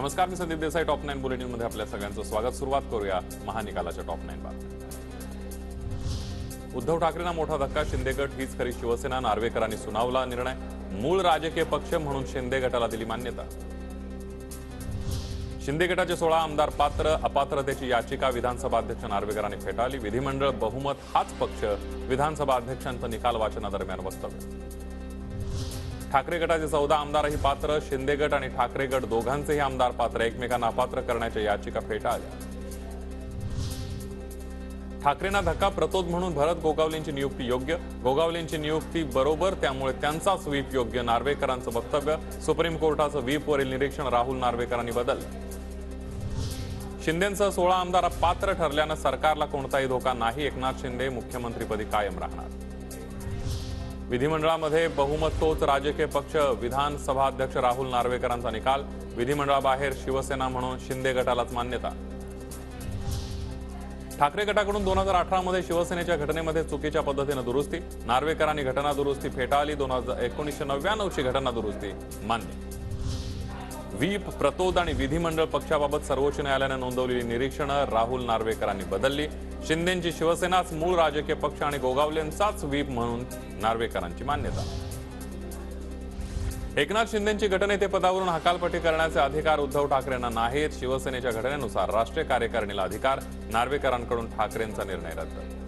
नमस्कार, मी Sandeep Desai. Top 9 bulletin मध्ये आपल्या सगळ्यांचं स्वागत. सुरुवात करूया महानिकालाच्या टॉप 9 बातम्या. उद्धव ठाकरेंना मोठा धक्का. शिंदे गट हीच खरी शिवसेना. नार्वेकरांनी सुनावला निर्णय. मूळ राजकीय पक्ष म्हणून शिंदे गटाला दिली मान्यता. शिंदे गटाचे 16 आमदार पात्र. अपात्रतेची याचिका विधानसभा अध्यक्ष नार्वेकरांनी फेटाळली. विधिमंडळ बहुमत हाच पक्ष. विधानसभा अध्यक्षांचा निकाल वाचनादरम्यान वक्तव्य. ठाकरे गटाचे 14 आमदारही पात्र. शिंदे गट आणि ठाकरे गट दोघांचेही आमदार पात्र. एकमेकांना अपात्र करण्याच्या याचिका फेटाळल्या. ठाकरेंना धक्का. प्रतोद म्हणून भरत गोगावलेंची नियुक्ती योग्य. गोगावलेंची नियुक्ती बरोबर, त्यामुळे त्यांचाच व्हीप योग्य. नार्वेकरांचं वक्तव्य. सुप्रीम कोर्टाचं व्हीपवरील निरीक्षण राहुल नार्वेकरांनी बदललं. शिंदेंसह 16 आमदार पात्र ठरल्यानं सरकारला कोणताही धोका नाही. एकनाथ शिंदे मुख्यमंत्रीपदी कायम राहणार. विधिमंडळामध्ये बहुमत तोच राजकीय पक्ष. विधानसभा अध्यक्ष राहुल नार्वेकरांचा निकाल. विधिमंडळाबाहेर शिवसेना म्हणून शिंदे गटालाच मान्यता. ठाकरे गटाकडून 2018 मध्ये शिवसेनेच्या घटनेमध्ये चुकीच्या पद्धतीने दुरुस्ती. नार्वेकरांनी घटना दुरुस्ती फेटाळली. 1999 ची घटना दुरुस्ती मान्य. व्हीप, प्रतोद आणि विधिमंडळ पक्षाबाबत सर्वोच्च न्यायालयाने नोंदवलेली निरीक्षणं राहुल नार्वेकरांनी बदलली. शिंदेंची शिवसेनाच मूळ राजकीय पक्ष आणि गोगावलेंचाच व्हीप म्हणून नार्वेकरांची मान्यता. एकनाथ शिंदेंची गटनेतेपदावरून हकालपट्टी करण्याचे अधिकार उद्धव ठाकरेंना नाहीत. शिवसेनेच्या घटनेनुसार राष्ट्रीय कार्यकारिणीला अधिकार. नार्वेकरांकडून ठाकरेंचा निर्णय रद्द.